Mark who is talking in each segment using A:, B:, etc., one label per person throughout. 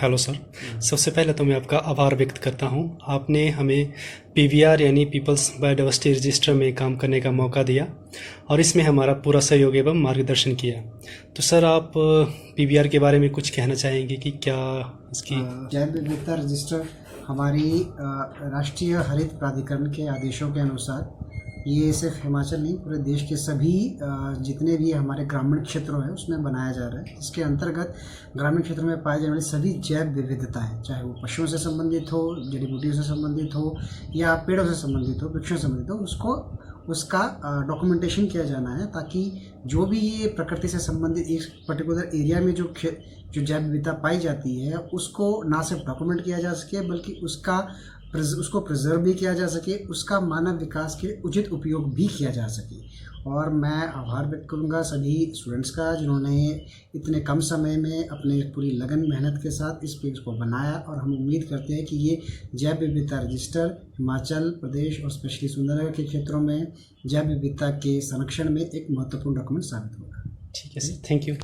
A: Hello sir. सबसे पहले तो मैं आपका आभार व्यक्त करता हूं। आपने हमें पीवीआर यानी पीपल्स बायोडाइवर्सिटी रजिस्टर में काम करने का मौका दिया और इसमें हमारा पूरा सहयोग एवं मार्गदर्शन किया। तो सर, आप पीवीआर के बारे में कुछ कहना चाहेंगे कि क्या इसकी
B: जैव विविधता रजिस्टर हमारी राष्ट्रीय हरित प्राधिकरण के आदेशों के अनुसार ये सिर्फ हिमाचल नहीं, पूरे देश के सभी जितने भी हमारे ग्रामीण क्षेत्रों हैं उसमें बनाया जा रहा है। इसके अंतर्गत ग्रामीण क्षेत्रों में पाए जाने वाली सभी जैव विविधताएं, चाहे वो पशुओं से संबंधित हो, जड़ी बूटियों से संबंधित हो या पेड़ों से संबंधित हो, वृक्षों से संबंधित हो, उसका डॉक्यूमेंटेशन किया जाना है, ताकि जो भी ये प्रकृति से संबंधित एक पर्टिकुलर एरिया में जो जैव विविधता पाई जाती है उसको ना सिर्फ डॉक्यूमेंट किया जा सके बल्कि उसको प्रिजर्व भी किया जा सके, उसका मानव विकास के उचित उपयोग भी किया जा सके। और मैं आभार व्यक्त करूँगा सभी स्टूडेंट्स का जिन्होंने इतने कम समय में अपने पूरी लगन मेहनत के साथ इस पेज को बनाया, और हम उम्मीद करते हैं कि ये जैव विविधता रजिस्टर हिमाचल प्रदेश और स्पेशली सुंदरनगर के क्षेत्रों में जैव विविधता के संरक्षण में एक महत्वपूर्ण डॉक्यूमेंट साबित होगा।
A: ठीक है सर, थैंक यू।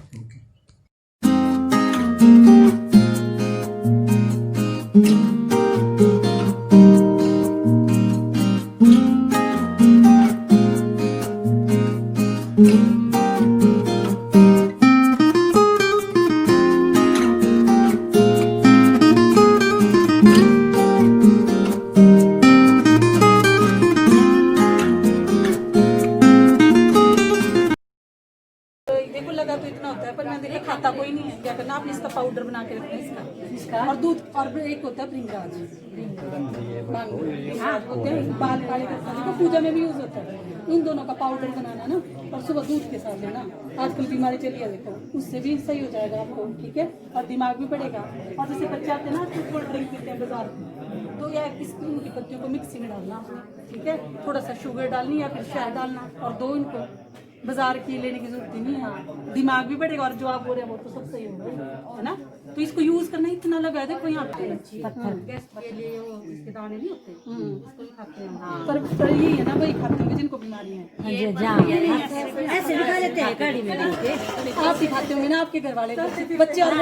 C: देखो लगा तो इतना होता है, पर मैं देखिए खाता कोई नहीं है। क्या करना, आपने इसका पाउडर बना के रखना है इसका और दूध, और एक होता है भृंगराज होते हैं बाल काले करता है, पूजा में भी यूज होता है। इन दोनों का पाउडर बनाना ना, और सुबह दूध के साथ लेना। आजकल बीमारी चली है देखो, उससे भी सही हो जाएगा आपको, ठीक है, और दिमाग भी बढ़ेगा। और जैसे बच्चे आते हैं ना कोल्ड ड्रिंक पीते हैं बाजार में, तो या इनकी पत्तियों को मिक्सी में डालना, ठीक है, थोड़ा सा शुगर डालनी या फिर शहद डालना, और दो इनको बाजार की लेने की जरूरत नहीं है। दिमाग भी बढ़ेगा और जो आप बोल रहे हैं वो तो सब सही होगा, है ना। तो इसको यूज करना इतना लगा देखो यहाँ पे इसके दाने नहीं होते, इसको भी खाते हैं। पर यही है ना, वही खाते होंगे जिनको बीमारी है।
D: ऐसे भी खा लेते हैं कढ़ी में डाल के।
C: आप भी खाते होंगे ना, आपके घर वाले बच्चे और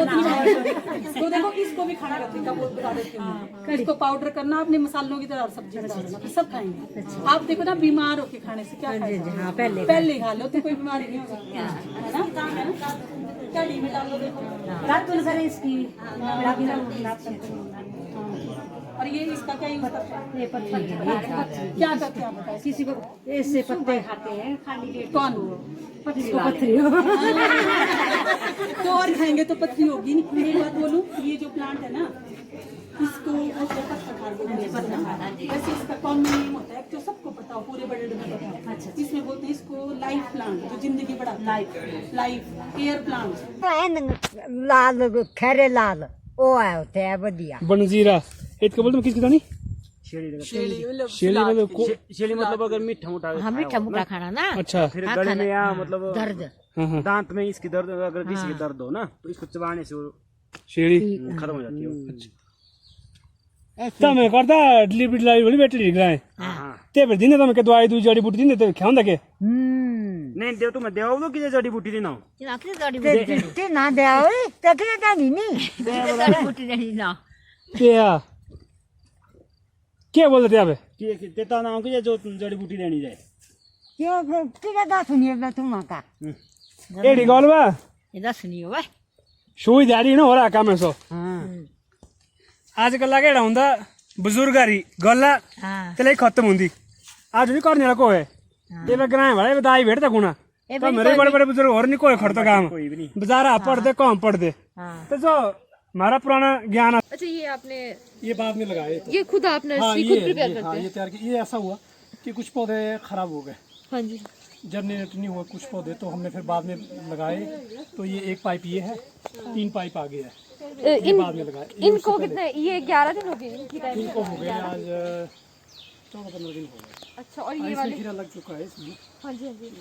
C: तो देखो इसको भी खाने का तरीका बहुत बता देती हूँ। इसको पाउडर करना, अपने मसालों की तरह सब्जी में डालना, फिर सब खाएंगे। आप देखो ना, बीमार होके खाने से क्या खाएगा, पहले खा लो तो कोई बीमारी नहीं होगी, है ना। कढ़ी में डालो देखो,
D: इसकी
C: और ये इसका क्या यूज करते हैं,
D: ये पत्थर
C: क्या करते हैं आप बताइए।
D: किसी को ऐसे पत्ते खाते हैं खाली,
C: कौन
D: पत्थरी
C: तो और खाएंगे तो पत्थरी होगी नहीं। एक बात बोलूं, ये जो प्लांट है ना, इसको वैसे इसका कॉमन नेम होता है जो सबको पता हो, पूरे बड़े में पता है। इसमें बोलते हैं इसको लाइफ प्लांट, जो जिंदगी बढ़ाता है, लाइफ एयर प्लांट।
D: लाल खैरे लाल ओ है होते हैं बढ़िया
E: बनजीरा इसको बोलते हैं, किसकी दानी
F: शेली मतलब अगर मीठा मोटा,
D: हाँ मीठा मुठा खाना ना।
E: अच्छा,
F: फिर गले में या मतलब
D: दर्द,
F: दांत में इसकी दर्द, अगर किसी की दर्द हो ना तो इसको चबाने से वो
E: शेरी
F: खत्म हो जाती है।
E: તમે કરતા डिलीवरी लाई बड़ी बैटरी निकलाए ते फिर दिन તમે કે દવાઈ દૂ જડી બૂટી દિને તે ખાਉਂदा के
F: नहीं देव तुम्हें देव दो कि जड़ी बूटी देना
D: ते ना दे ओए ते के दानी नी जड़ी बूटी नहीं ना
E: ते क्या बोलते थे आप
F: कि देता ना कि जो जड़ी बूटी देनी जाए
D: क्यों के दा सुनिए मैं तुम का
E: एडी गलबा
D: ये दा सुनिए वे
E: सुई दाड़ी न हो रहा काम सो।
D: हां
E: आजकल लागेड़ा हुंदा बुजुर्गारी गल्ला तेले खत्म हुंदी आज नहीं करने वाला को है ते मैं ग्राम वाले बताई भेट तक गुना तो मेरे बड़े बड़े बुजुर्ग और नहीं कोई खड़ता काम बाजार पढ़ दे कम पढ़ दे तो जो हमारा पुराना ज्ञान।
G: अच्छा, ये आपने
E: ये बाद में लगाए
G: ये खुद आप नर्सरी खुद प्रिपेयर करते हैं?
E: ये तैयार किया। ये ऐसा हुआ कि कुछ पौधे खराब हो गए,
G: हाँ जी,
E: जर्मिनेट नहीं हुआ कुछ पौधे, तो हमने फिर बाद में लगाए। तो ये एक पाइप ये है, 3 पाइप आगे है, ये बाद में लगाए।
G: इनको कितने, ये 11 दिन हो गए इनकी टाइम?
E: इनको हो गए आज 14-15 दिन हो गए।
G: अच्छा, और ये वाले
E: खीरा लग चुका है इसमें।
G: हाँ जी, हाँ जी।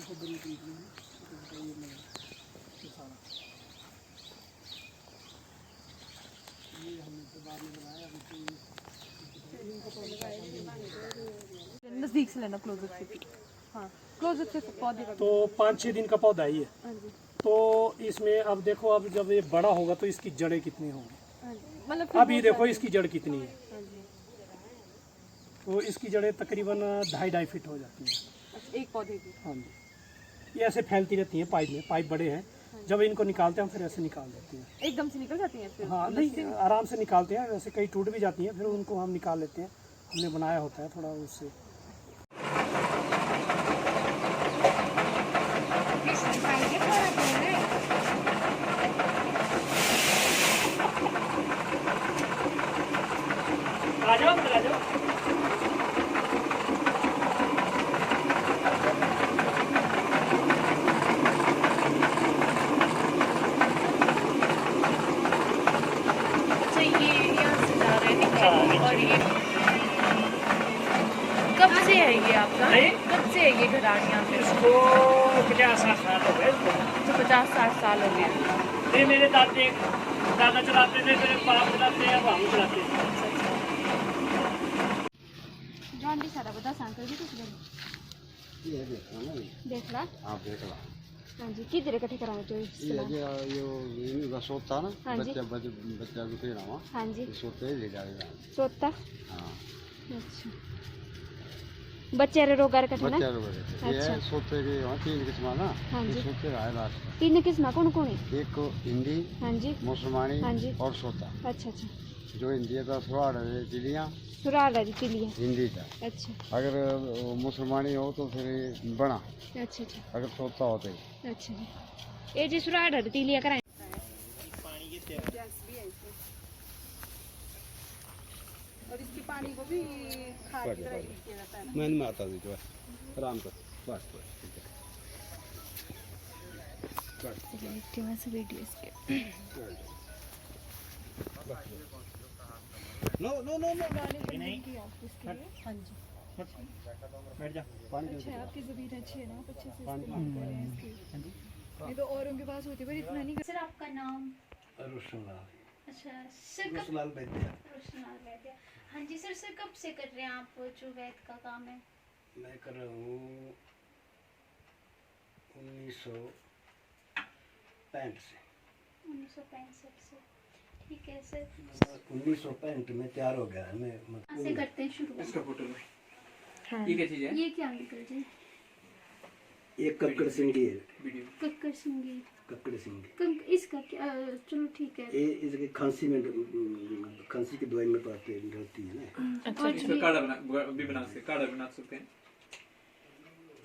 G: नजदीक से लेना, क्लोजअप से। हाँ, क्लोजअप से पौधे का।
E: तो 5-6 दिन का पौधा ही है।
G: हाँ जी।
E: तो इसमें अब देखो, अब जब ये बड़ा होगा तो इसकी जड़ें कितनी होंगी।
G: हाँ जी। मतलब फिर
E: अब ये
G: बहुत
E: देखो
G: सारे-
E: इसकी जड़ कितनी है,
G: हाँ जी।
E: तो इसकी जड़ें तकरीबन 2.5 फीट हो जाती हैं।
G: अच्छा, एक पौधे की।
E: हाँ जी, ये ऐसे फैलती रहती हैं पाइप में, पाइप बड़े हैं, जब इनको निकालते हैं हम फिर ऐसे निकाल देते हैं।
G: एकदम से निकल जाती हैं फिर?
E: हाँ नहीं, आराम से निकालते हैं, वैसे कई टूट भी जाती हैं, फिर उनको हम निकाल लेते हैं, हमने बनाया होता है थोड़ा उससे। आ जाओ अंदर आ जाओ।
H: अच्छा, ये यहाँ से जा रहे हैं नीचे, और ये कब से है ये आपका?
E: नहीं।
H: कब से है ये घराट यहाँ पे?
E: इसको 50-60 साल हो गए इसको।
H: तो 50-60 साल हो गए।
E: ये मेरे दादा चलाते थे, मेरे बाप चलाते हैं, अब हम चलाते हैं।
I: जॉन डी सारा बता सांकल जी कुछ बोल
B: ये देखो ना,
I: देख ला।
B: आप देख लो।
I: हाँ जी किधर इकट्ठे कराओ तो
B: ये सोता ना,
I: हाँ जी।
B: बच्चा दुखे ना,
I: हाँ जी
B: सोते ले जाएगा।
I: सोता।
B: हाँ,
I: अच्छा बच्चे रे रोगा इकट्ठे ना।
B: ये
I: अच्छा।
B: सोते के वहाँ 3 किस्म ना,
I: हाँ
B: ये
I: जी।
B: सोते आए लास्ट।
I: 3 किस्म कौन कौन है?
B: एक हिंदी,
I: हाँ जी
B: मुसलमानी
I: हाँ जी।
B: और सोता।
I: अच्छा अच्छा
B: जो हिंदी है तो सुराड़ है, चिड़िया
I: सुराल है तिलिया।
B: हिंदी का।
I: अच्छा
B: अगर मुसलमानी हो तो फिर बना,
I: अच्छा अच्छा
B: अगर सोता हो तो।
I: अच्छा जी ये जी सुराल है तिलिया कराए।
C: और इसकी पानी को भी खाद की तरह यूज किया जाता है ना।
B: मैंने माता दी जो आराम कर, बस बस ठीक है।
I: एक्टिवा से वीडियो इसके।
B: नो नो नो नो
C: हाँ जी
E: बैठ जा।
I: अच्छा आपकी ज़मीन अच्छी है ना, आप अच्छे से इस्तेमाल कर रहे हैं इसकी। नहीं तो औरों के पास होती है पर इतना नहीं।
J: सर आपका नाम?
B: रुशनलाल।
J: अच्छा सर कब?
B: रुशनलाल वैद्य।
J: रोशनाल वैद्य। हाँ जी सर, सर कब से कर रहे हैं आप जो वैद्य का काम है?
B: मैं कर रहा हूँ 1965 से।
J: 1965 से। ठीक है सर।
B: 1965 में तैयार हो गया है मैं।
J: कहाँ से करते हैं शुरू?
E: इसका फोटो में
H: हाँ।
E: ये क्या चीज़ है?
J: ये क्या अंकल जी?
B: एक कक्कड़ सिंगी है,
E: वीडियो।
J: कक्कर सिंगी।
B: कक्कड़ सिंगी।
J: इसका क्या? चलो ठीक है।
B: ये इसके खांसी में, खांसी की दवाई में पाते रहती है ना।
J: और ये
F: काढ़ा बना सकते हैं।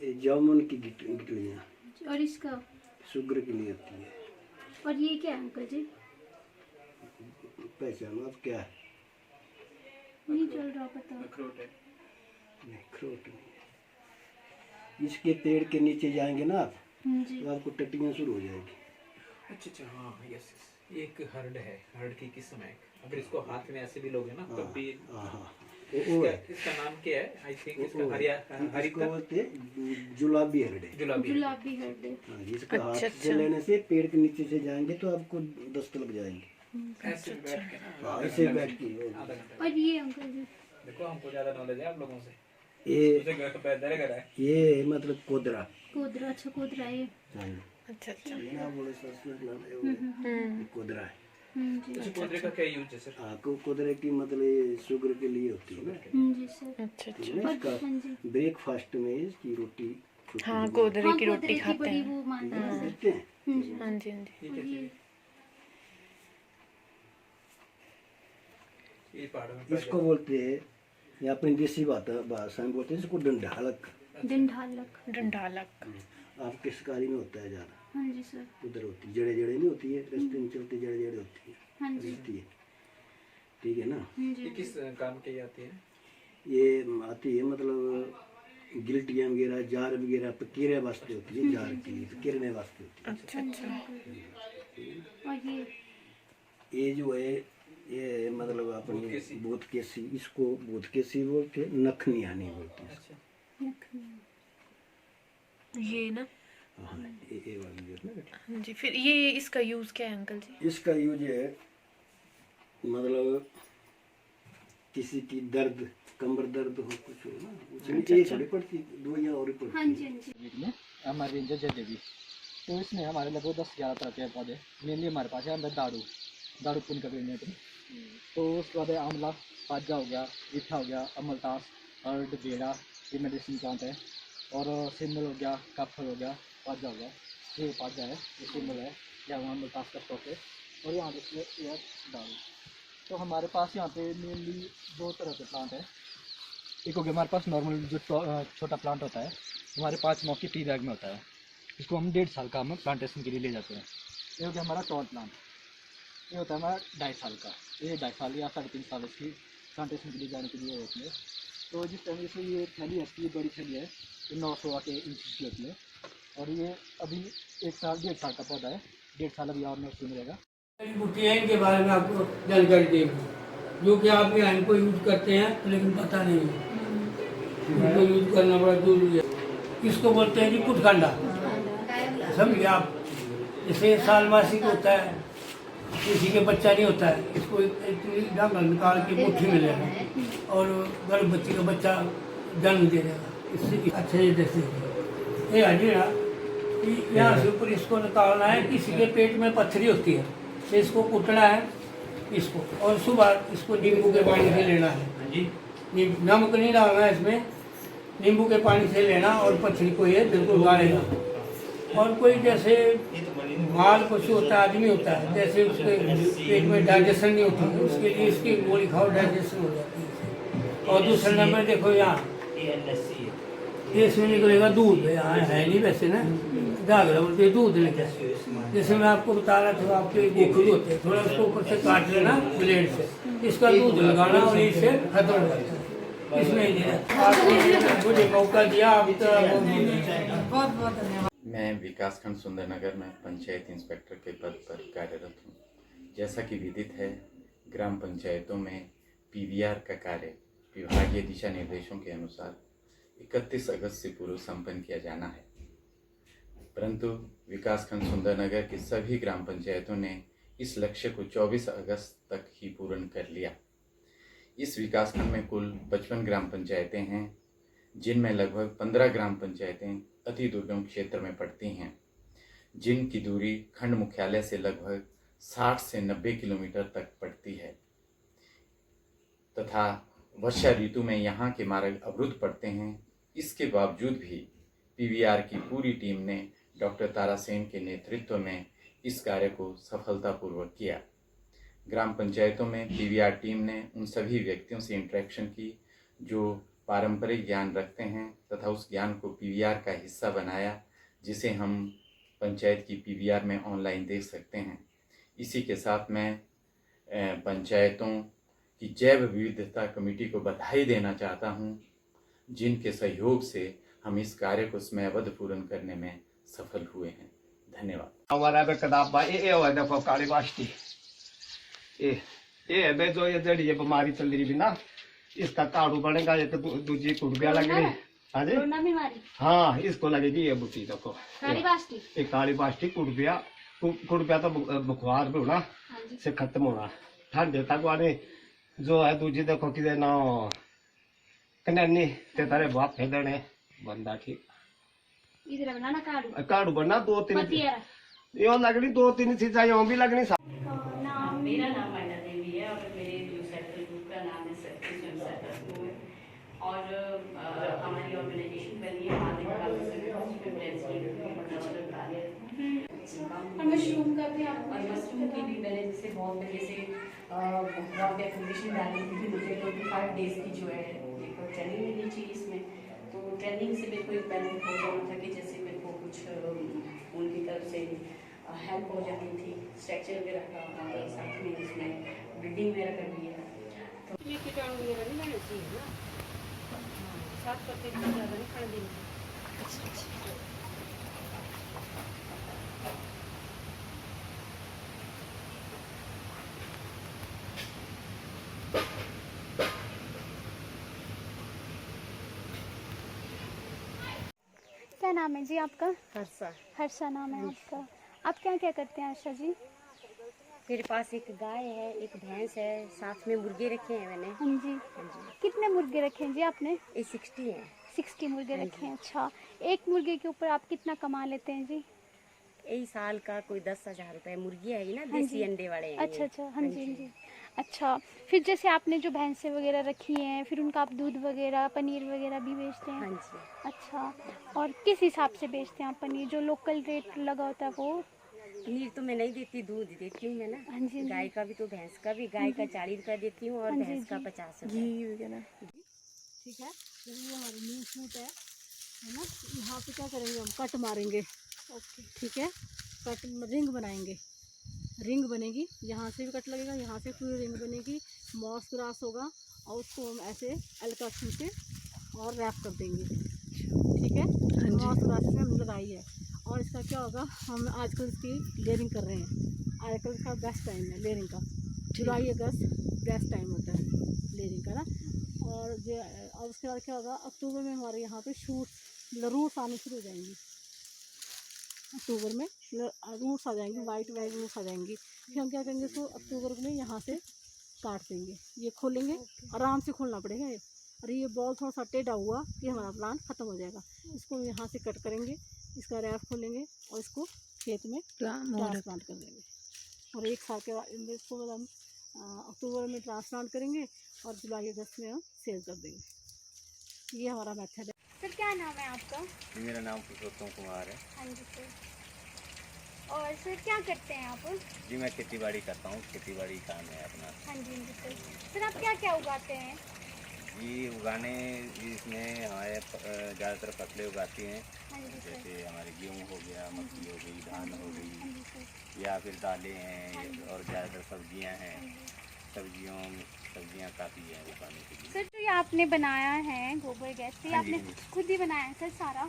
B: ये जामुन की गिटलियाँ
J: और इसका?
B: शुगर के लिए होती है।
J: और ये क्या है अंकल जी?
B: पहचानो आप क्या है?
J: नहीं चल रहा पता।
F: अखरोट है।
B: नहीं, अखरोट नहीं है। इसके पेड़ के नीचे जाएंगे ना आप,
J: जी।
B: तो आपको टट्टियाँ शुरू हो जाएगी।
F: अच्छा अच्छा, हाँ यस यस। एक हर्ड है, हर्ड की किस्म है। अगर इसको हाथ में ऐसे भी लोगे ना तब भी।
B: हाँ हाँ,
F: इसका नाम क्या है? आई थिंक इसका
B: इसको
F: हरिका
B: बोलते हैं जुलाबी हरडे।
F: जुलाबी।
J: गुलाबी हर्ड।
B: हाँ, इसका हाथ से लेने से पेड़ के नीचे से जाएंगे तो आपको दस्त लग जाएंगे।
F: ऐसे बैठ के ना,
B: हाँ, ऐसे बैठ के।
F: आधा घंटा।
J: और ये अंकल जी?
F: देखो हमको ज्यादा नॉलेज है आप लोगों से।
B: ये
F: मुझे घर पे दरे करा है।
B: ये मतलब कोदरा।
J: कोदरा। अच्छा कोदरा ये।
B: हाँ,
H: अच्छा अच्छा।
B: ना बोले संस्कृत में कोदरा है।
J: जी।
F: अच्छा, कोदरे का क्या यूज है सर?
B: हाँ, कोदरे की मतलब ये शुगर के लिए होती है ना।
J: जी सर।
H: अच्छा
B: ठीक है ना, इसका
J: हाँ जी।
B: ब्रेकफास्ट में इसकी रोटी छोटी
H: हाँ,
B: सी
H: कोदरे
J: हाँ
H: की रोटी
J: कोदरे की
H: खाते
J: बड़ी
H: हैं।
J: वो मानते हैं सर।
B: देते हैं।
H: हाँ जी हाँ जी।
J: और ये
F: ये पहाड़ों में
B: इसको बोलते हैं, ये अपनी देसी भाषा में बोलते हैं इसको डंडालक।
J: डंडालक।
H: डंडालक।
B: आपके शिकारी में होता है ज़्यादा,
J: हाँ जी सर।
B: उधर होती है, जड़े जड़े नहीं होती है, रास्ते में चलते जड़े जड़े होती है,
J: हाँ जी।
B: रहती है। ठीक है ना।
J: हाँ
F: ये
J: जी।
F: किस काम की आती है?
B: ये आती है मतलब गिल्टियाँ वगैरह, जार वगैरह पकीरे वास्ते होती है, जार की किरने वास्ते होती है।
H: अच्छा अच्छा।
J: और
B: ये जो है ये मतलब अपनी बोधकेसी, इसको बोधकेसी बोलते हैं, नखनियानी बोलते हैं।
F: अच्छा।
H: ये ना।
B: हाँ, ये वाली जो है ना।
H: हाँ जी, फिर ये इसका यूज क्या है अंकल जी?
B: इसका यूज है मतलब किसी की दर्द, कमर दर्द हो, कुछ हो ना, उसमें एक थोड़ी पड़ती, दवाइयाँ और ही पड़ती।
J: हाँ जी हाँ जी।
K: वीक में हमारे रेंजर जजेबी, तो इसमें हमारे लगभग 10-11 तरह के पौधे। मेनली हमारे पास है अंदर दारू पुन का रेंजर। तो उसके बाद आंवला, पाजा हो गया, रीठा हो गया, अमलतास, अर्ड, बेड़ा, ये मेडिसिन प्लांट है। और सिमल हो गया, काफल हो गया, पाजा हो गया, ये पाजा है, ये सिमल है, या वहाँ अमलतास का स्टॉक है। और यहाँ देखिए ये दाल। तो हमारे पास यहाँ पे मेनली 2 तरह के प्लांट है। एक हो गया हमारे पास नॉर्मल जो छोटा प्लांट होता है, हमारे 5 नौ की टी बैग में होता है, इसको हम 1.5 साल का हम प्लांटेशन के लिए ले जाते हैं। ये हो गया हमारा टॉल प्लांट, ये होता है हमारा 2.5 साल का, ये 2.5 साल या 3.5 साल इसकी प्लांटेशन के लिए जाने के लिए होती है। तो जिस तरह से ये थैली है, इसकी बड़ी थैली है, ये 900 के इंच की होती है। और ये अभी 1 साल 1.5 साल का पौधा है, 1.5 साल अभी और नर्सरी में रहेगा।
L: बूटियाँ इनके बारे में आपको जानकारी देंगे, जो कि आप यहाँ इनको यूज करते हैं लेकिन पता नहीं है, इनको यूज करना बड़ा जरूरी है। इसको बोलते हैं जी कुटखंडा, समझिए आप। जैसे सालमासिक होता है, किसी के बच्चा नहीं होता है, इसको इतनी ढंग निकाल के मुट्ठी में लेगा और गर्भ बच्ची का बच्चा जन्म दे देगा। इससे अच्छे जैसे ये हजीरा यहाँ से ऊपर इसको निकालना है। किसी के पेट में पत्थरी होती है तो इसको कुटना है इसको, और सुबह इसको नींबू के पानी से लेना है। नमक नहीं डालना है इसमें, नींबू के पानी से लेना और पत्थरी को ये बिल्कुल उगाड़ेगा। और कोई जैसे माल पशु होता है, आदमी होता है, जैसे उसके पेट में डाइजेशन नहीं होती है, उसके लिए इसकी गोली खाओ, डाइजेशन हो जाती है। और दूसरे नंबर देखो यहाँ ये इसमें निकलेगा दूध, यहाँ है नहीं वैसे ना, जागरा बोलते दूध निकले। जैसे मैं आपको बता रहा था, आपके गोखुर होते हैं, थोड़ा उसको ऊपर से काट लेना ब्लेड से, इसका दूध लगाना और इससे खत्म हो जाता है। इसमें आपने मुझे मौका दिया, आप बहुत बहुत धन्यवाद।
M: मैं विकासखंड सुंदरनगर में पंचायत इंस्पेक्टर के पद पर कार्यरत हूँ। जैसा कि विदित है, ग्राम पंचायतों में पीवीआर का कार्य विभागीय दिशा निर्देशों के अनुसार 31 अगस्त से पूर्व संपन्न किया जाना है, परंतु विकासखंड सुंदरनगर की सभी ग्राम पंचायतों ने इस लक्ष्य को 24 अगस्त तक ही पूर्ण कर लिया। इस विकासखंड में कुल 55 ग्राम पंचायतें हैं, जिनमें लगभग 15 ग्राम पंचायतें अति दुर्गम क्षेत्र में पड़ती हैं, जिनकी दूरी खंड मुख्यालय से लगभग 60 से 90 किलोमीटर तक पड़ती है तथा वर्षा ऋतु में यहाँ के मार्ग अवरुद्ध पड़ते हैं। इसके बावजूद भी पीवीआर की पूरी टीम ने डॉक्टर तारासेन के नेतृत्व में इस कार्य को सफलतापूर्वक किया। ग्राम पंचायतों में पीवीआर टीम ने उन सभी व्यक्तियों से इंटरेक्शन की जो पारंपरिक ज्ञान रखते हैं तथा उस ज्ञान को पीवीआर का हिस्सा बनाया, जिसे हम पंचायत की पीवीआर में ऑनलाइन देख सकते हैं। इसी के साथ मैं पंचायतों की जैव विविधता कमेटी को बधाई देना चाहता हूं, जिनके सहयोग से हम इस कार्य को समयबद्ध पूर्ण करने में सफल हुए हैं। धन्यवाद।
N: हमारा किताब ये देखो काली बाष्टी, ये जो ये जड़ी ये बीमारी चल रही भी ना, इसका काढ़ू बनेगा। एक दूजी कुड़बिया लगेगी। हाँ जी, हाँ, इसको लगेगी ये बूटी देखो, काली बाष्टी। ये काली बाष्टी कुड़बिया, कुड़बिया तो बुखार भी होना से खत्म होना, ठंडे तक वाले जो है। दूजी देखो कि ना कन्यानी ते तारे बाप फेदने बंदा ठीक
J: इधर बनाना
N: काढ़ू बनना 2-3 यो लगनी 2-3 चीजें यो भी लगनी।
H: मेरा नाम मायना देवी है और मेरे जो सेंट्रल ग्रुप का नाम है और हमारी ऑर्गेनाइजेशन बनी है मशरूम का भी और मशरूम की भी मैंने जैसे बहुत पहले से बहुत एप्लीकेशन डाली थी। मुझे 25 डेज की जो है एक ट्रेनिंग मिली थी इसमें, तो ट्रेनिंग से मेरे को एक बेनिफिट हो जाना था कि जैसे मेरे को कुछ उनकी तरफ से हेल्प हो जाती थी, स्ट्रक्चर वगैरह का साथ में इसमें बिल्डिंग वगैरह करनी है। तो ये कीटाणु वगैरह नहीं रहना चाहिए ना, 7% ज़्यादा नहीं खाने देंगे।
I: क्या नाम है जी आपका?
D: हर्षा।
I: हर्षा नाम है आपका। आप क्या क्या करते हैं हर्षा जी?
D: मेरे पास एक गाय है, एक भैंस है, साथ में मुर्गे रखे हैं मैंने।
I: हाँ जी। कितने मुर्गे रखे हैं जी आपने?
D: ये 60 है।
I: 60 मुर्गे रखे हैं। अच्छा, एक मुर्गे के ऊपर आप कितना कमा लेते हैं जी?
O: यही साल का कोई 10,000 रुपए। मुर्गी है ना, देसी अंडे वाले हैं।
J: अच्छा अच्छा, हाँ जी हाँ जी। अच्छा, फिर जैसे आपने जो भैंसें वगैरह रखी हैं, फिर उनका आप दूध वगैरह पनीर वगैरह भी बेचते हैं?
O: हाँ जी।
J: अच्छा, और किस हिसाब से बेचते हैं आप पनीर? जो लोकल रेट लगा होता है वो?
O: पनीर तो मैं नहीं देती, दूध देती हूँ मैं ना।
J: हाँ जी।
O: गाय का भी तो भैंस का भी। गाय का 40 रुपये देती हूँ और
J: हाँ जी,
O: भैंस का
J: जी।
O: 50 रुपये।
C: घी वगैरह। ठीक है, जब ये हमारी मीट मीट है ना, यहाँ पे क्या करेंगे हम, कट मारेंगे। ओके, ठीक है, कट रिंग बनाएंगे, रिंग बनेगी, यहाँ से भी कट लगेगा, यहाँ से पूरी रिंग बनेगी, मॉस ग्रास होगा और उसको हम ऐसे हल्का छूटे और रैप कर देंगे। ठीक है, मॉस ग्रास में हमने लगाई है। और इसका क्या होगा, हम आजकल इसकी लेयरिंग कर रहे हैं। आजकल का बेस्ट टाइम है लेयरिंग का, जुलाई अगस्त बेस्ट टाइम होता है लेयरिंग का ना। और जो और उसके बाद क्या होगा, अक्टूबर में हमारे यहाँ पे रूट्स आने शुरू हो जाएंगी। अक्टूबर में रूट्स आ जाएंगी, वाइट रूट्स आ जाएंगी। फिर हम क्या करेंगे, इसको अक्टूबर में यहाँ से काट देंगे। ये खोलेंगे, आराम से खोलना पड़ेगा ये। और ये बॉल थोड़ा सा टेढ़ा हुआ कि हमारा प्लांट ख़त्म हो जाएगा। इसको यहाँ से कट करेंगे, इसका रैप खोलेंगे और इसको खेत में ट्रांसप्लांट कर देंगे। और 1 साल के बाद इसको हम अक्टूबर में ट्रांसप्लांट करेंगे और जुलाई अगस्त में हम सेल कर देंगे। ये हमारा मेथड है।
J: सर क्या नाम है आपका?
P: मेरा नाम पुरुषोत्तम कुमार है।
J: हाँ जी सर। और सर क्या करते हैं आप?
P: जी मैं खेती बाड़ी करता हूँ, खेती बाड़ी काम है अपना।
J: हाँ जी हाँ जी सर। सर आप क्या क्या उगाते हैं?
P: ये उगाने इसमें हमारे ज़्यादातर फसलें उगाती हैं।
J: हाँ जी सर।
P: जैसे हमारे गेहूँ हो गया, मक्की हो गई, धान हो गई, या फिर दालें हैं और ज़्यादातर सब्जियाँ हैं। सब्जियाँ काफ़ी हैं उगाने के लिए।
J: सर जो ये आपने बनाया है गोबर गैस से, आपने खुद ही बनाया है सर सारा?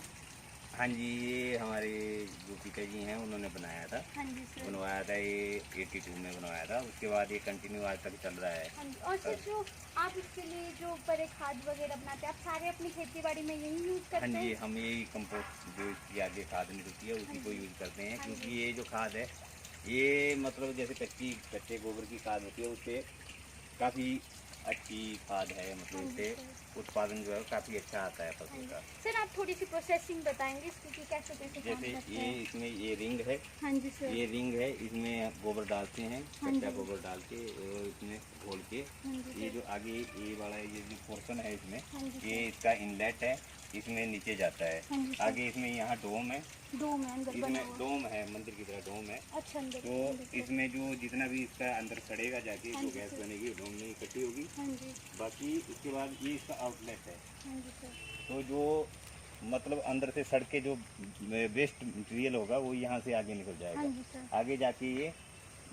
P: हाँ जी, ये हमारे जो पिताजी हैं उन्होंने बनाया था।
J: हाँ जी सर।
P: बनवाया था ये 82 में बनवाया था। उसके बाद ये कंटिन्यू आज तक चल रहा है।
J: हाँ जी। और सर जो आप इसके लिए जो बड़े खाद वगैरह बनाते हैं, आप सारे अपनी खेती बाड़ी में यही यूज़ करते हैं?
P: हाँ जी, हम यही कंपोस्ट जो इसकी आगे खाद निकलती है उसी को यूज़ करते हैं। क्योंकि ये जो खाद है ये मतलब जैसे कच्चे गोबर की खाद होती है, उससे काफ़ी अच्छी खाद है। मतलब इससे उत्पादन जो है काफ़ी अच्छा आता है फसल का।
J: सर आप थोड़ी सी प्रोसेसिंग बताएंगे इसकी कि कैसे कैसे काम
P: जैसे
J: करते
P: ये
J: हैं?
P: इसमें ये रिंग है।
J: हाँ जी सर।
P: ये रिंग है, इसमें गोबर डालते हैं,
J: हाँ
P: कच्चा
J: जी।
P: गोबर डाल के और इसमें घोल के
J: हाँ जी
P: ये
J: सर।
P: जो आगे ये वाला ये जो पोर्शन है इसमें,
J: हाँ जी
P: ये इसका इनलेट है, इसमें नीचे जाता है।
J: हाँ जी सर।
P: आगे इसमें यहाँ डोम है,
J: डोम है अंदर बना
P: इसमें
J: हुआ।
P: डोम है, मंदिर की तरह डोम है।
J: अच्छा अंदर।
P: तो इसमें जो जितना भी इसका अंदर सड़ेगा जाके
J: हाँ
P: जो
J: जी
P: गैस
J: सर।
P: बनेगी डोम में इकट्ठी होगी।
J: हाँ जी।
P: बाकी इसके बाद ये इसका आउटलेट है।
J: हाँ जी सर।
P: तो जो मतलब अंदर से सड़ के जो वेस्ट मटेरियल होगा वो यहाँ से आगे निकल
J: हाँ
P: जाएगा।
J: जी सर।
P: आगे जाके ये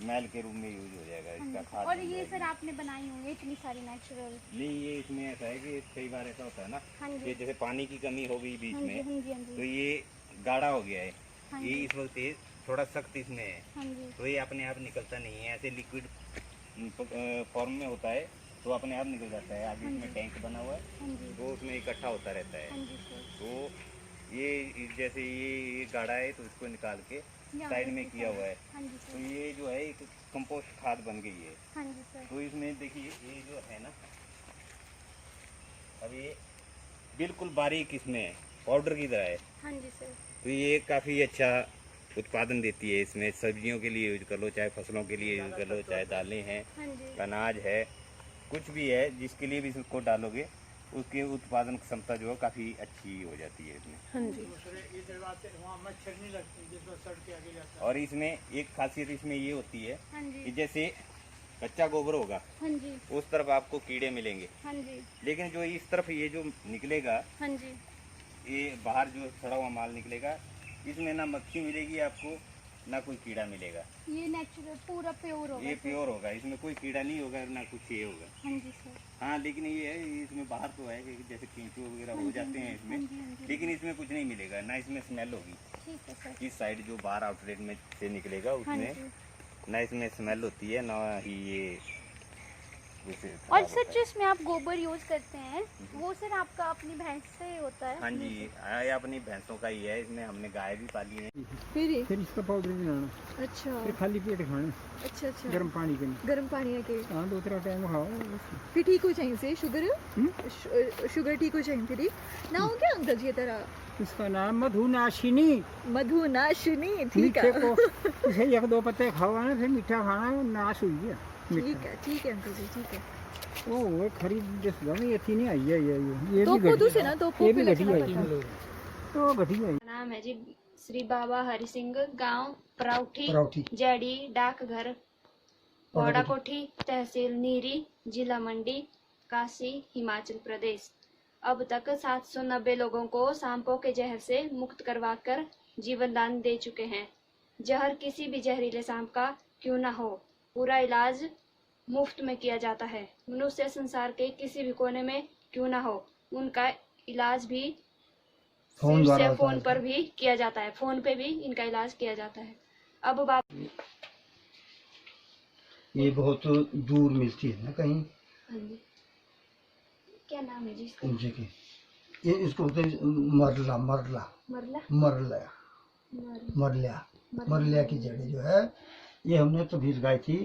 P: मैल के रूप में यूज हो जाएगा,
J: हाँ
P: इसका
J: जी।
P: खाद
J: और
P: बन
J: ये
P: जाएगी।
J: सर आपने बनाई होंगी इतनी सारी नेचुरल?
P: नहीं, ये इसमें ऐसा है कि कई बार ऐसा होता है ना
J: हाँ जी।
P: कि जैसे पानी की कमी हो गई बीच
J: हाँ जी,
P: में,
J: हाँ जी, हाँ जी।
P: तो ये गाढ़ा हो गया है।
J: हाँ
P: ये
J: जी।
P: इस वक्त ये थोड़ा सख्त इसमें है,
J: हाँ जी।
P: तो ये अपने आप निकलता नहीं है। ऐसे लिक्विड फॉर्म में होता है तो अपने आप निकल जाता है। आगे
J: हाँ
P: इसमें
J: जी।
P: टैंक बना हुआ है,
J: हाँ जी।
P: तो उसमें इकट्ठा होता रहता है।
J: हाँ जी सर।
P: तो ये जैसे ये गाढ़ा है तो इसको निकाल के
J: यहाँ
P: साइड
J: पे
P: में किया हुआ है।
J: हाँ जी
P: तो
J: सर।
P: ये जो है एक कंपोस्ट खाद बन गई है।
J: हाँ जी सर।
P: तो इसमें देखिए ये जो है ना, अब ये बिल्कुल बारीक इसमें है, पाउडर की तरह है।
J: हाँ जी सर।
P: तो ये काफ़ी अच्छा उत्पादन देती है। इसमें सब्जियों के लिए यूज कर लो, चाहे फसलों के लिए यूज कर लो, चाहे दालें हैं,
J: हाँ जी।
P: अनाज है, कुछ भी है जिसके लिए भी इसको डालोगे उसकी उत्पादन क्षमता जो है काफ़ी अच्छी हो जाती है इसमें।
C: हाँ जी।
L: वहाँ मच्छर नहीं लगती जिसमें सड़ के आगे जाता है।
P: और इसमें एक खासियत इसमें ये होती है
J: हाँ जी।
P: कि जैसे कच्चा गोबर होगा
J: हाँ जी।
P: उस तरफ आपको कीड़े मिलेंगे,
J: हाँ जी।
P: लेकिन जो इस तरफ ये जो निकलेगा,
J: हाँ जी।
P: ये बाहर जो सड़ा हुआ माल निकलेगा, इसमें ना मक्खी मिलेगी आपको, ना कोई कीड़ा मिलेगा।
J: ये नेचुरल पूरा प्योर होगा?
P: ये प्योर होगा, इसमें कोई कीड़ा नहीं होगा, ना कुछ ये होगा।
J: हाँ जी सर।
P: हाँ, लेकिन ये है इसमें बाहर तो है कि जैसे केंचुए वगैरह
J: हाँ
P: हो
J: जी,
P: जाते हैं
J: हाँ
P: इसमें,
J: जी, हाँ जी।
P: लेकिन इसमें कुछ नहीं मिलेगा, ना इसमें स्मेल होगी।
J: ठीक है सर।
P: इस साइड जो बाहर आउटलेट में से निकलेगा
J: हाँ
P: उसमें
J: जी।
P: ना इसमें स्मेल होती है, ना ही ये कुछ
J: और
P: खराब
J: सर
P: होता है।
J: जिसमें आप गोबर यूज करते हैं वो सर आपका अपनी भैंस से ही होता है?
P: हाँ जी, ये अपनी भैंसों का ही है। इसमें हमने गाय भी पाली है।
K: फिर इसका पाउडर बनाना,
C: अच्छा।
K: फिर खाली पेट खाना।
C: अच्छा अच्छा।
K: गर्म पानी के
C: गर्म पानी के
K: हाँ 2-3 टाइम खाओ,
C: फिर ठीक हो जाएंगे से शुगर शुगर ठीक हो जाएंगे फिर ना हो क्या अंकल जी ये तरह?
K: इसका नाम मधुनाशिनी।
D: मधुनाशिनी, ठीक
K: मीठे
D: है।
K: को इसे 1-2 पत्ते खाओ ना, फिर मीठा खाना नाश हुई है।
D: ठीक है अंकल जी, ठीक है।
K: वो खरीद जिस गमी अच्छी नहीं आई है ये
D: तो
K: भी
D: खुद से ना, तो
K: ये भी
D: पे
K: घटी है,
D: लगना
K: तो घटी है।
Q: नाम है जी श्री बाबा हरि सिंह, गांव पराउठी,
B: पराउठी।
Q: जैडी, डाकघर घोड़ा कोठी, तहसील नीरी, जिला मंडी, काशी, हिमाचल प्रदेश। अब तक 790 लोगों को सांपों के जहर से मुक्त करवाकर जीवन दान दे चुके हैं। जहर किसी भी जहरीले सांप का क्यों ना हो, पूरा इलाज मुफ्त में किया जाता है। मनुष्य संसार के किसी भी कोने में क्यों ना हो, उनका इलाज भी सिर्फ से फोन पर भी किया जाता है। फोन पे भी इनका इलाज किया जाता है। अब बाप
N: ये बहुत दूर मिलती है ना कहीं।
Q: हाँ जी, क्या नाम है जी इसका?
N: उनसे के ये इसको बोलते हैं मरला मरला
Q: मरला
N: मरला मरला मरला की जड़ी जो है ये हमने तो भी लगाई थी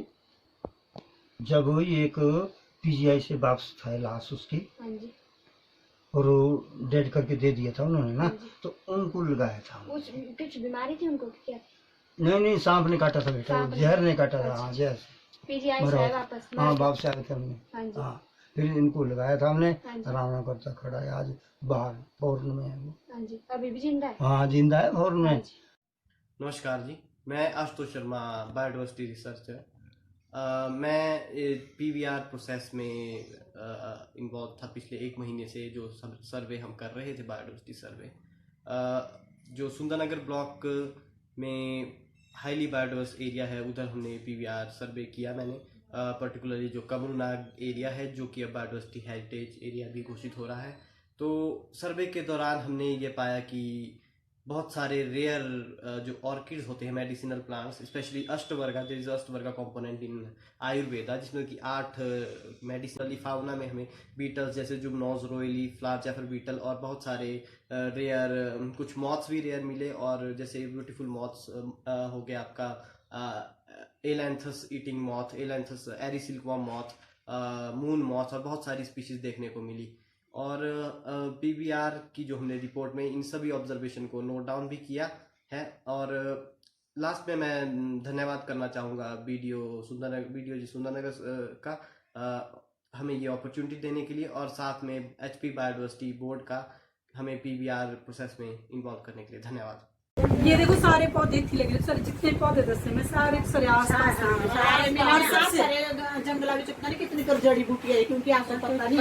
N: जब ये एक पीजीआई से वापस था लाश उसकी,
Q: हाँ जी,
N: और वो डेड करके दे दिया था उन्होंने ना, तो उनको लगाया था।
Q: कुछ बीमारी थी उनको क्या?
N: नहीं सांप ने काटा था बेटा, जहर ने काटा था। हाँ जहर
Q: पीजीआई से वापस?
N: हाँ वापस आए थे हमने। हाँ फिर इनको लगाया था हमने। आराम करता खड़ा है आज बाहर फॉरन में है।
Q: हाँ जी, अभी भी जिंदा है?
N: हाँ जिंदा है फॉरन में।
R: नमस्कार जी, मैं आशुतोष शर्मा, बायोडाइवर्सिटी रिसर्चर। मैं पीवीआर प्रोसेस में इन्वॉल्व था पिछले 1 महीने से। जो सर्वे हम कर रहे थे, बायोडाइवर्सिटी सर्वे, जो सुंदरनगर ब्लॉक में हाईली बायोडाइवर्स एरिया है, उधर हमने पीवीआर सर्वे किया। मैंने पर्टिकुलरली जो कमलनाग एरिया है, जो कि अब बायोडाइवर्सिटी हेरिटेज एरिया भी घोषित हो रहा है। तो सर्वे के दौरान हमने ये पाया कि बहुत सारे रेयर जो ऑर्किड्स होते हैं, medicinal plants, specially Ashtavarga, there is Ashtavarga component in Ayurveda, जिसमें कि 8 मेडिसिनली फाउना में हमें बीटल्स जैसे जुमनोज, रोयली, फ्लावर जैफर बीटल और बहुत सारे रेयर कुछ मॉथ्स भी रेयर मिले। और जैसे ब्यूटीफुल मॉथ्स हो गया आपका ailanthus eating moth, ailanthus eri silkworm moth, moon moth, और बहुत सारी स्पीशीज देखने को मिली। और पीवीआर की जो हमने रिपोर्ट में इन सभी ऑब्जर्वेशन को नोट डाउन भी किया है। और लास्ट में मैं धन्यवाद करना चाहूँगा बीडीओ सुंदरनगर का हमें ये अपॉर्चुनिटी देने के लिए, और साथ में एचपी बायोडाइवर्सिटी बोर्ड का हमें पीवीआर प्रोसेस में इन्वॉल्व करने के लिए धन्यवाद।
C: ये देखो सारे पौधे थी लगे, सारे जितने पौधे दसे में सारे
D: जंगला में पता नहीं कितनी कर जड़ी बूटी है, क्योंकि आपको पता नहीं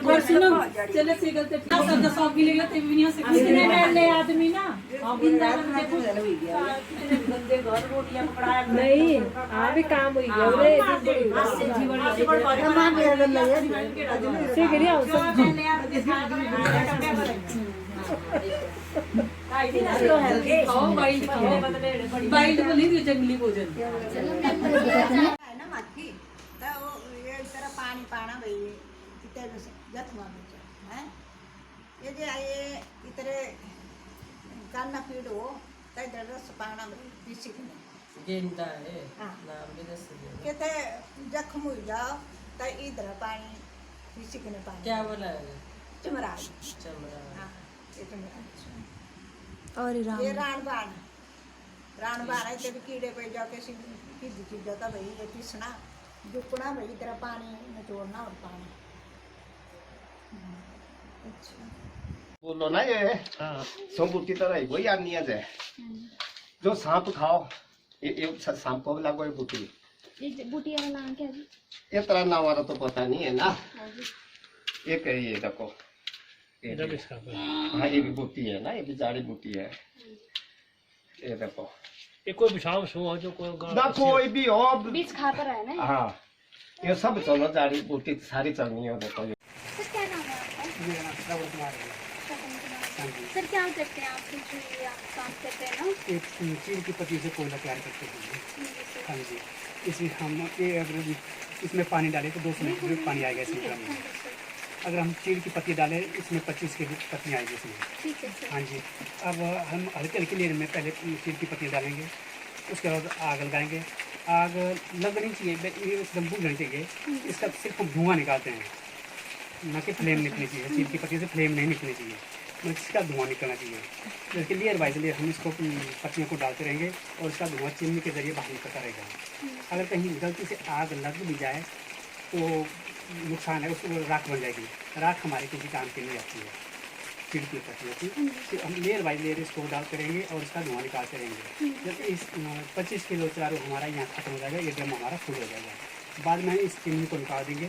C: और सुनो चले से गलते सब सौ की लेगा ते भी नहीं से कितने पहले आदमी ना गंदे घर रोटियां पकड़ाया नहीं आ भी काम हुई गया रे से गिरी आओ सब बाइट बोली जंगली भोजन
D: है ना माथी तो ये तरह पानी पाना भाई इतने जथवा में है ये जे आए इतने कान्ना पीड़ हो तो इधर रस पाना पीछे की
S: जिंदा है नाम भी दस
D: कहते जख्म हो जाओ तो इधर पानी पीछे की पानी
S: क्या बोला है?
D: चमरा
S: चमरा
D: और ये रानबाण है तेरे कीड़े पे जाके सीधी चीज़ों का भाई ये पीसना जुकना भाई तेरा पानी निचोड़ना और पानी। अच्छा
N: बोलो ना ये संपूर्ण की तरह ही वही आदमी है जो सांप खाओ ये सांप को लागो है बूटी।
Q: ये बूटी का नाम क्या है?
N: ये तरह नाम वाला तो पता नहीं है ना। ये कही है देखो, हाँ ये भी बूटी है ना, ये भी जाड़ी बूटी है। ये देखो
S: ये कोई विषाम हो जो
N: ना कोई भी हो
Q: बीज खा पर है ना।
N: हाँ ये सब चलो जाड़ी बूटी सारी चलनी है। देखो
Q: सर क्या नाम है आपका? सर क्या करते हैं आप? जो आप काम करते हैं ना,
E: एक चीड़ की पत्ती से कोयला तैयार करते हैं। हाँ जी, इसमें हम ये अगर इसमें पानी डालें तो 200 लीटर पानी आएगा इसमें। अगर हम चीड़ की पत्ती डालें इसमें 25 की पत्तियाँ आएगी इसमें। हाँ जी, अब हम हल्के हल्के लेयर में पहले चीड़ की पत्तियाँ डालेंगे, उसके बाद आग लगाएंगे। आग लगनी चाहिए, एकदम बुझ जानी चाहिए। इसका सिर्फ हम धुआं निकालते हैं, ना कि फ्लेम निकलनी चाहिए, चीड़ की पत्ती से फ्लेम नहीं निकलनी चाहिए, मतलब इसका धुआं निकलना चाहिए। तो इसके लेयर बाय लेयर हम इसको पत्तियों को डालते रहेंगे और इसका धुआं चिमनी के जरिए बाहर निकलता रहेगा। अगर कहीं गलती से आग लग भी जाए तो नुकसान है, उसको राख बन जाएगी। राख हमारे किसी काम के नहीं आती है चिड़ की पत्तियों की। फिर हम लेयर बाय लेयर इसको डालते रहेंगे और इसका धुआं निकालते रहेंगे। जब इस 25 किलो चारों हमारा यहाँ खत्म हो जाएगा, ये ड्रम हमारा फुल हो जाएगा। बाद में इस चिमनी को निकाल देंगे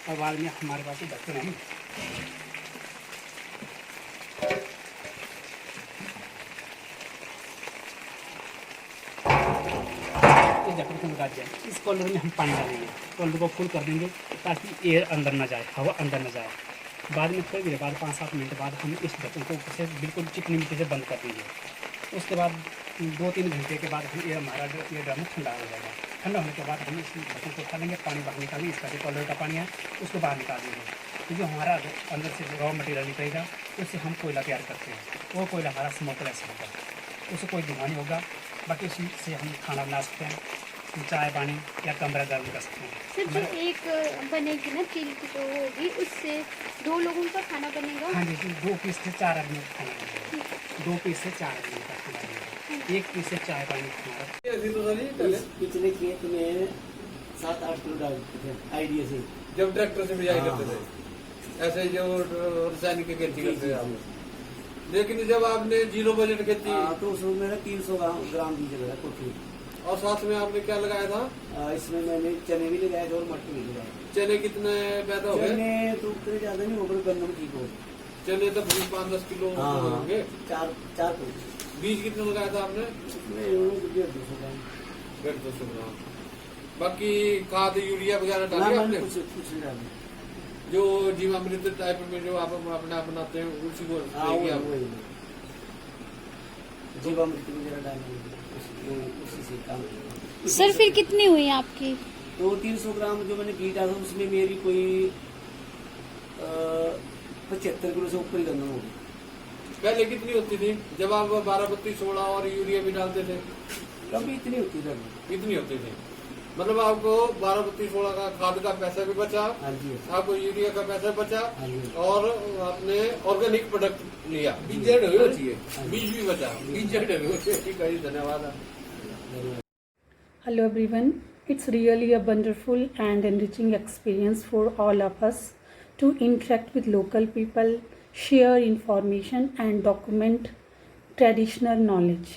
E: और बाद में हमारे पास बर्तन है। इस कॉलर में हम पानी डालेंगे, कॉलर को फुल कर देंगे ताकि एयर अंदर ना जाए, हवा अंदर ना जाए। बाद में थोड़ी देर बाद 5-7 मिनट बाद हम इस ढक्कन को ऊपर से बिल्कुल चिकनी मिट्टी से बंद कर देंगे। उसके बाद 2-3 घंटे के बाद हम ये हमारा ये ड्रम ठंडा हो जाएगा। ठंडा होने के बाद हम इस ढक्कन को उठा लेंगे, पानी बाहर निकालेंगे, इसका जो कॉलर का पानी है उसको बाहर निकाल देंगे। तो जो हमारा अंदर से रॉ मटेरियल निकलेगा उससे हम कोयला तैयार करते हैं। वो कोयला हमारा स्मोकलेस होगा, उससे कोई धुआं नहीं होगा। बाकी उसी से हम खाना बना सकते हैं, चाय पानी या कमरा गर्म कर सकते हैं।
J: सिर्फ जो एक बनेगी ना चिल की तो होगी, उससे 2 लोगों का खाना बनेगा।
E: हाँ जी, 2 पीस से 4 आदमी का खाना बनेगा। 2 पीस से 4 आदमी का खाना बनेगा। 1 पीस से चाय पानी हमारा।
K: पिछले खेत में 7-8 किलो डालते थे आइडिया से,
L: जब ट्रैक्टर से बिजाई करते थे, ऐसे जो रासायनिक की खेती करते थे आप। लेकिन जब आपने 0 बजट खेती
K: तो उसमें मेरा 300 ग्राम बीज लगाया कोठी।
L: और साथ में आपने क्या लगाया था?
K: इसमें मैंने चने भी लगाए थे और मटर भी लगाए।
L: चने कितने पैदा हो गए?
K: चने तो उतने ज्यादा नहीं हो गए, गन्नम ठीक हो।
L: चने तो 5-10 किलो होंगे।
K: 4
L: बीज कितने लगाया था आपने? 150 ग्राम। बाकी खाद यूरिया वगैरह डाली आपने?
K: कुछ नहीं डाला।
L: जो जीवामृत टाइप में जो आप अपना बनाते हैं उसी को
K: जीवामृत वगैरह डालेंगे, उसी से काम।
J: सर फिर कितनी हुई आपकी?
K: 200-300 ग्राम जो मैंने बीज डाला उसमें मेरी कोई 75 किलो से ऊपर ही गन्ना होगी।
L: पहले कितनी होती थी जब आप 12-32-16 और यूरिया भी डालते थे?
K: कभी इतनी होती थी।
L: इतनी होती थी, मतलब आपको 12-32-16 का खाद का पैसा भी बचा, आपको यूरिया का पैसा बचा और आपने ऑर्गेनिक प्रोडक्ट लिया। बीज भी बचा, ठीक है, धन्यवाद।
C: Hello everyone, it's really a wonderful and enriching experience for all of us to interact with local people, share information and document traditional knowledge.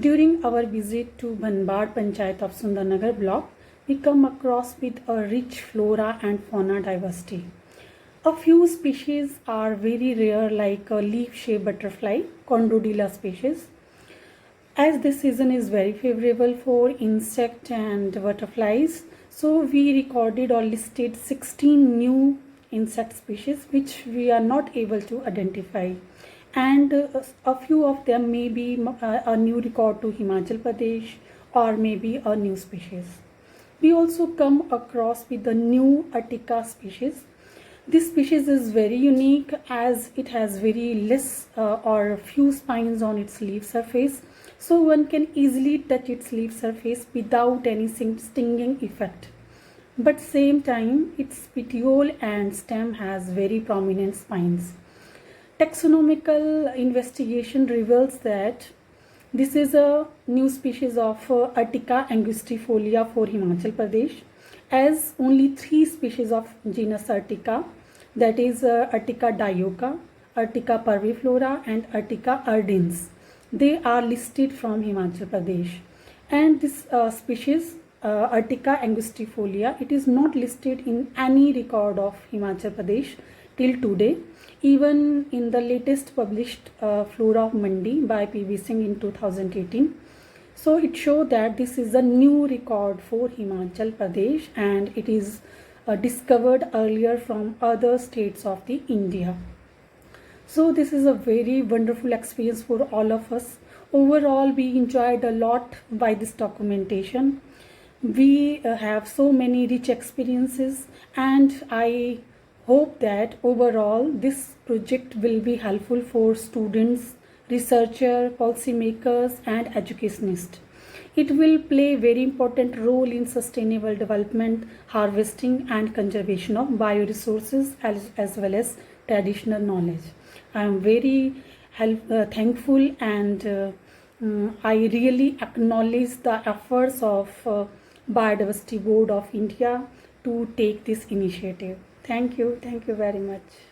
C: During our visit to Bhanbad Panchayat of Sundarnagar block, we come across with a rich flora and fauna diversity. A few species are very rare like a leaf-shaped butterfly, Condrodila species. As this season is very favorable for insect and butterflies, so we recorded or listed 16 new insect species which we are not able to identify. And a few of them may be a new record to Himachal Pradesh or maybe a new species. We also come across with the new Attica species. This species is very unique as it has very less or few spines on its leaf surface, so one can easily touch its leaf surface without any stinging effect. But same time, its petiole and stem has very prominent spines. Taxonomical investigation reveals that this is a new species of Attica angustifolia for Himachal Pradesh, as only 3 species of genus Attica, that is Attica dioica, Attica parviflora and Attica ardens, they are listed from Himachal Pradesh. And this species Attica angustifolia, it is not listed in any record of Himachal Pradesh till today. Even in the latest published Flora of Mandi by P.V. Singh in 2018. So it shows that this is a new record for Himachal Pradesh and it is discovered earlier from other states of the India. So this is a very wonderful experience for all of us. Overall, we enjoyed a lot by this documentation. We have so many rich experiences and I hope that overall this project will be helpful for students, researchers, policymakers and educationists. It will play very important role in sustainable development, harvesting and conservation of bioresources as well as traditional knowledge. I am very thankful and I really acknowledge the efforts of Biodiversity Board of India to take this initiative. Thank you very much.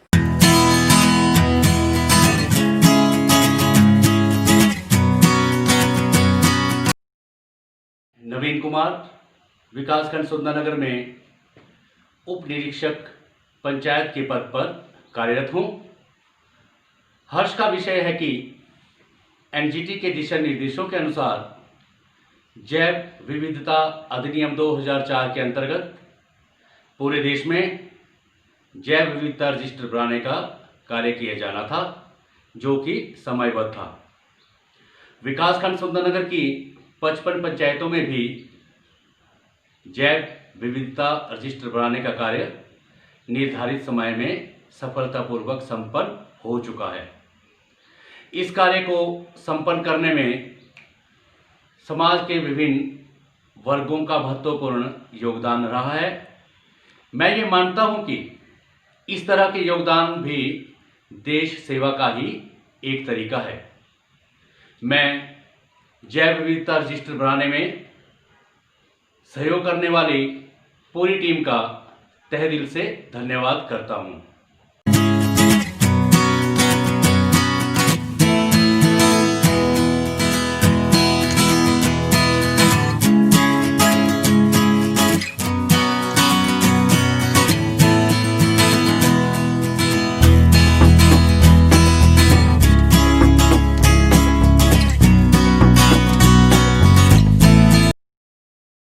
T: नवीन कुमार, विकासखंड सुंदरनगर में उप निरीक्षक पंचायत के पद पर कार्यरत हूँ। हर्ष का विषय है कि एनजीटी के दिशा निर्देशों के अनुसार जैव विविधता अधिनियम 2004 के अंतर्गत पूरे देश में जैव विविधता रजिस्टर बनाने का कार्य किया जाना था, जो कि समयबद्ध था। विकासखंड सुंदरनगर की 55 पंचायतों में भी जैव विविधता रजिस्टर बनाने का कार्य निर्धारित समय में सफलतापूर्वक संपन्न हो चुका है। इस कार्य को संपन्न करने में समाज के विभिन्न वर्गों का महत्वपूर्ण योगदान रहा है। मैं ये मानता हूँ कि इस तरह के योगदान भी देश सेवा का ही एक तरीका है। मैं जैव विविधता रजिस्टर बनाने में सहयोग करने वाली पूरी टीम का तहे दिल से धन्यवाद करता हूँ।